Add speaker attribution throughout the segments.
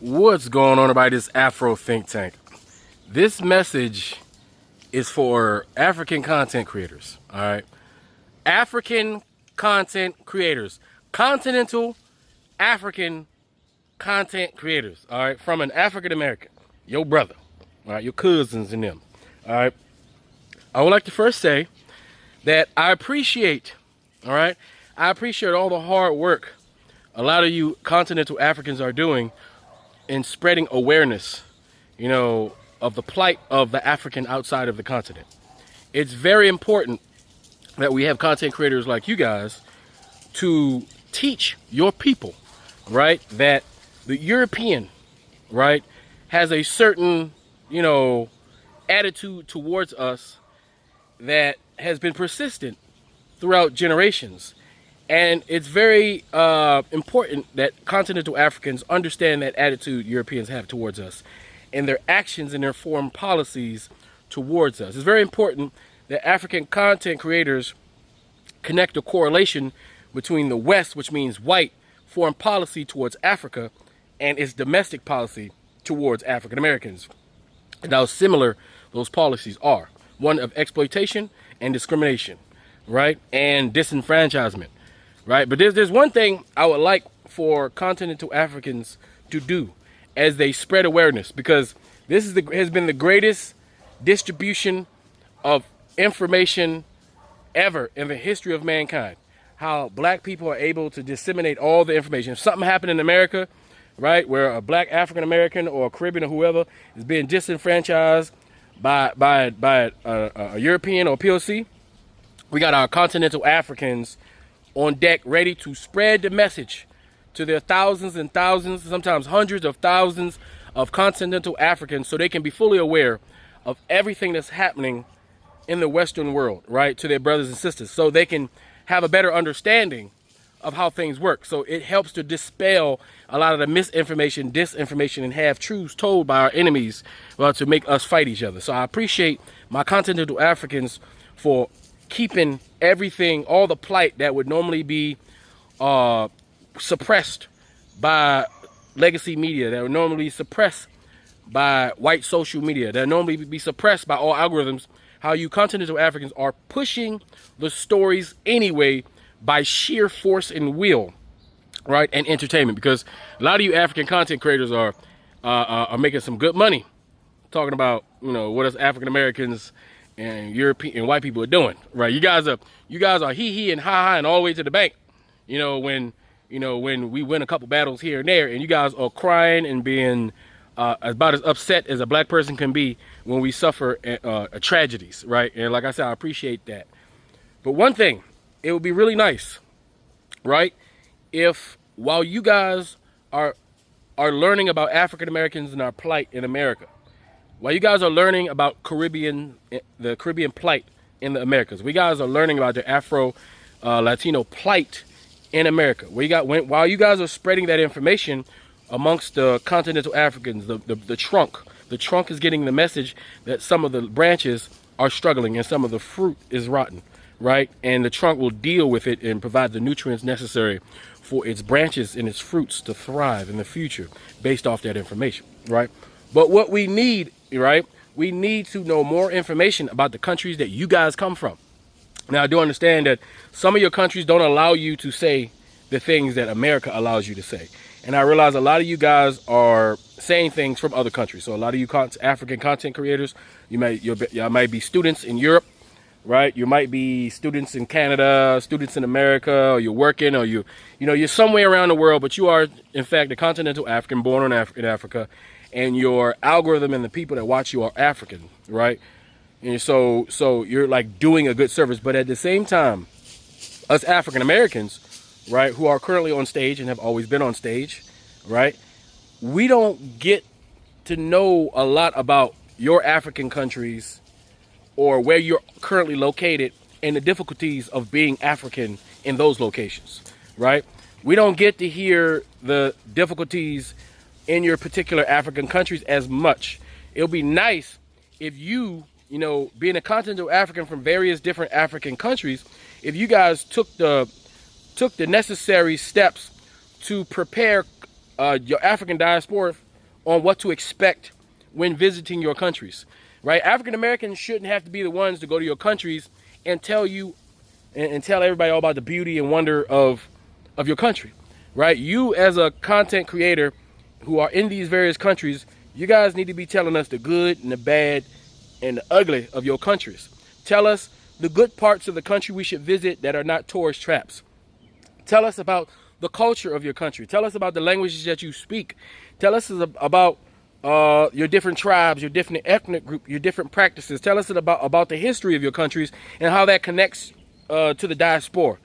Speaker 1: What's going on about this Afro think tank? This message is for African content creators, all right? African content creators. Continental African content creators, all right? From an African American, your brother, all right? Your cousins and them, all right? I would like to first say that I appreciate, all right? I appreciate all the hard work a lot of you continental Africans are doing in spreading awareness, of the plight of the African outside of the continent. It's very important that we have content creators like you guys to teach your people, right, that the European, right, has a certain, attitude towards us that has been persistent throughout generations. And it's very important that continental Africans understand that attitude Europeans have towards us and their actions and their foreign policies towards us. It's very important that African content creators connect a correlation between the West, which means white, foreign policy towards Africa, and its domestic policy towards African Americans, and how similar those policies are. One of exploitation and discrimination, right? And disenfranchisement. Right, but there's one thing I would like for continental Africans to do as they spread awareness, because this has been the greatest distribution of information ever in the history of mankind. How black people are able to disseminate all the information. If something happened in America, right, where a black African American or a Caribbean or whoever is being disenfranchised by a European or POC, we got our continental Africans on deck, ready to spread the message to their thousands and thousands, sometimes hundreds of thousands of continental Africans, so they can be fully aware of everything that's happening in the Western world, right, to their brothers and sisters, so they can have a better understanding of how things work. So it helps to dispel a lot of the misinformation, disinformation, and half-truths told by our enemies, well, to make us fight each other. So I appreciate my continental Africans for keeping everything, all the plight that would normally be suppressed by legacy media, that would normally be suppressed by white social media, that would normally be suppressed by all algorithms, how you continental Africans are pushing the stories anyway by sheer force and will, right, and entertainment. Because a lot of you African content creators are making some good money talking about, what us African Americans and European and white people are doing, right? You guys are hee and ha and all the way to the bank, when we win a couple battles here and there, and you guys are crying and being about as upset as a black person can be when we suffer tragedies, right? And like I said, I appreciate that. But one thing, it would be really nice, right, if while you guys are learning about African Americans and our plight in America, while you guys are learning about the Caribbean plight in the Americas, we guys are learning about the Afro Latino plight in America. While you guys are spreading that information amongst the continental Africans, the trunk is getting the message that some of the branches are struggling and some of the fruit is rotten, right? And the trunk will deal with it and provide the nutrients necessary for its branches and its fruits to thrive in the future based off that information, right? But what we need, right, we need to know more information about the countries that you guys come from. Now, I do understand that some of your countries don't allow you to say the things that America allows you to say. And I realize a lot of you guys are saying things from other countries. So a lot of you African content creators, you might be students in Europe, right? You might be students in Canada, students in America, or you're working, or you're somewhere around the world, but you are, in fact, a continental African born in Africa. And your algorithm and the people that watch you are African, right? And so you're like doing a good service. But at the same time, us African Americans, right, who are currently on stage and have always been on stage, right, we don't get to know a lot about your African countries or where you're currently located and the difficulties of being African in those locations, right? We don't get to hear the difficulties in your particular African countries as much. It'll be nice if you, being a continental African from various different African countries, if you guys took the necessary steps to prepare your African diaspora on what to expect when visiting your countries, right? African Americans shouldn't have to be the ones to go to your countries and tell you and tell everybody all about the beauty and wonder of your country, right? You as a content creator who are in these various countries, you guys need to be telling us the good and the bad and the ugly of your countries. Tell us the good parts of the country we should visit that are not tourist traps. Tell us about the culture of your country. Tell us about the languages that you speak. Tell us about your different tribes, your different ethnic group, your different practices. Tell us about the history of your countries and how that connects to the diaspora.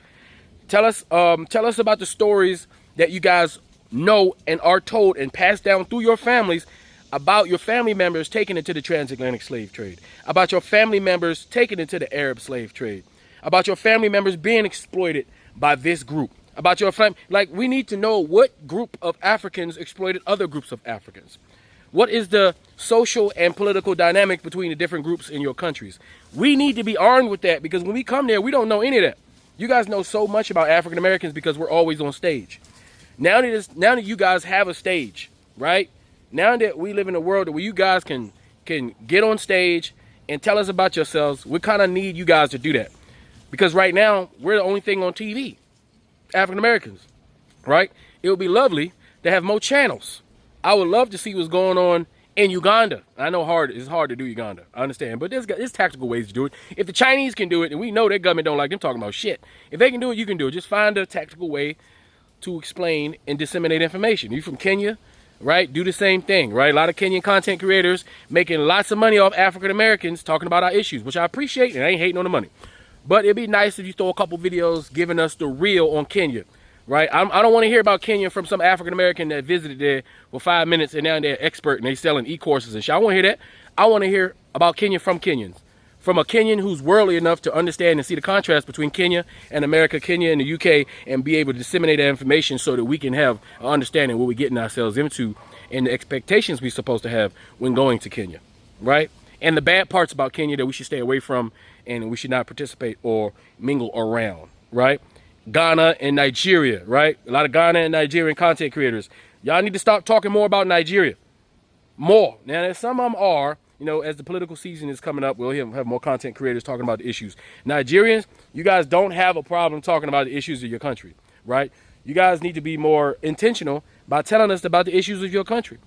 Speaker 1: Tell us about the stories that you guys know and are told and passed down through your families about your family members taken into the transatlantic slave trade, about your family members taken into the Arab slave trade, about your family members being exploited by this group, about your family. Like, we need to know what group of Africans exploited other groups of Africans. What is the social and political dynamic between the different groups in your countries? We need to be armed with that, because when we come there, we don't know any of that. You guys know so much about African Americans because we're always on stage. Now that you guys have a stage, right? Now that we live in a world where you guys can get on stage and tell us about yourselves, we kind of need you guys to do that. Because right now, we're the only thing on TV, African Americans, right? It would be lovely to have more channels. I would love to see what's going on in Uganda. I know it's hard to do Uganda, I understand, but there's tactical ways to do it. If the Chinese can do it, and we know their government don't like them talking about shit, if they can do it, you can do it. Just find a tactical way to explain and disseminate information. You from Kenya, right? Do the same thing, right? A lot of Kenyan content creators making lots of money off African Americans talking about our issues, which I appreciate, and I ain't hating on the money. But it'd be nice if you throw a couple videos giving us the real on Kenya, right? I don't want to hear about Kenya from some African American that visited there for 5 minutes and now they're expert and they selling e-courses and shit. I want to hear that. I want to hear about Kenya from Kenyans. From a Kenyan who's worldly enough to understand and see the contrast between Kenya and America, Kenya and the UK, and be able to disseminate that information so that we can have an understanding of what we're getting ourselves into and the expectations we're supposed to have when going to Kenya, right? And the bad parts about Kenya that we should stay away from and we should not participate or mingle around, right? Ghana and Nigeria, right? A lot of Ghana and Nigerian content creators. Y'all need to stop talking more about Nigeria. More. Now, some of them are, you know, as the political season is coming up, we'll have more content creators talking about the issues. Nigerians, you guys don't have a problem talking about the issues of your country, right? You guys need to be more intentional by telling us about the issues of your country.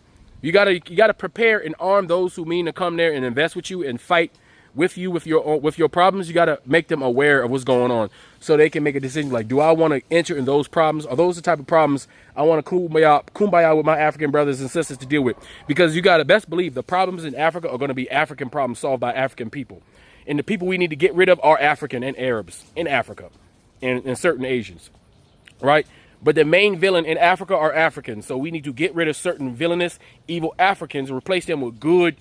Speaker 1: You gotta prepare and arm those who mean to come there and invest with you and fight with you with your problems. You gotta make them aware of what's going on so they can make a decision like, do I want to enter in those problems? Are those the type of problems I want to kumbaya with my African brothers and sisters to deal with? Because you gotta best believe the problems in Africa are going to be African problems solved by African people, and the people we need to get rid of are African and Arabs in Africa and certain Asians, right? But the main villain in Africa are Africans. So we need to get rid of certain villainous, evil Africans and replace them with good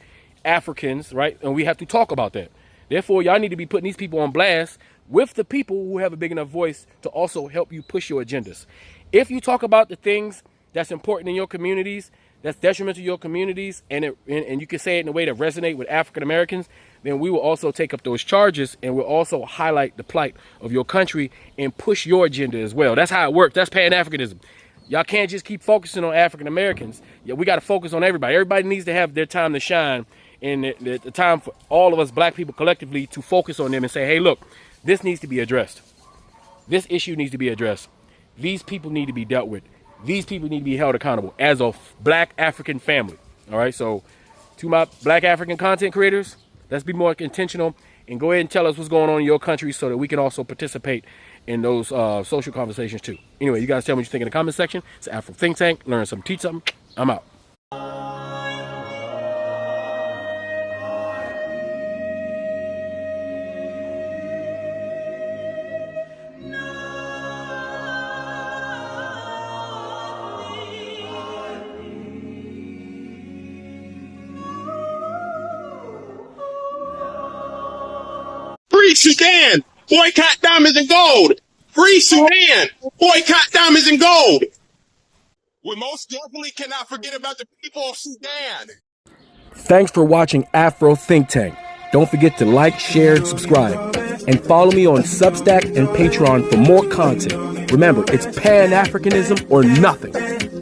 Speaker 1: Africans, right? And we have to talk about that. Therefore, y'all need to be putting these people on blast with the people who have a big enough voice to also help you push your agendas. If you talk about the things that's important in your communities, that's detrimental to your communities, and you can say it in a way that resonate with African Americans, then we will also take up those charges and we'll also highlight the plight of your country and push your agenda as well. That's how it works. That's Pan-Africanism. Y'all can't just keep focusing on African Americans. Yeah, we got to focus on everybody. Everybody needs to have their time to shine, and the time for all of us black people collectively to focus on them and say, hey, look, this needs to be addressed. This issue needs to be addressed. These people need to be dealt with. These people need to be held accountable as a black African family. All right, so to my black African content creators, let's be more intentional and go ahead and tell us what's going on in your country so that we can also participate in those social conversations too. Anyway, you guys tell me what you think in the comment section. It's Afro Think Tank. Learn something, teach something. I'm out.
Speaker 2: Free Sudan! Boycott diamonds and gold! Free Sudan! Boycott diamonds and gold! We most definitely cannot forget about the people of Sudan!
Speaker 1: Thanks for watching Afro Think Tank. Don't forget to like, share, and subscribe. And follow me on Substack and Patreon for more content. Remember, it's Pan-Africanism or nothing.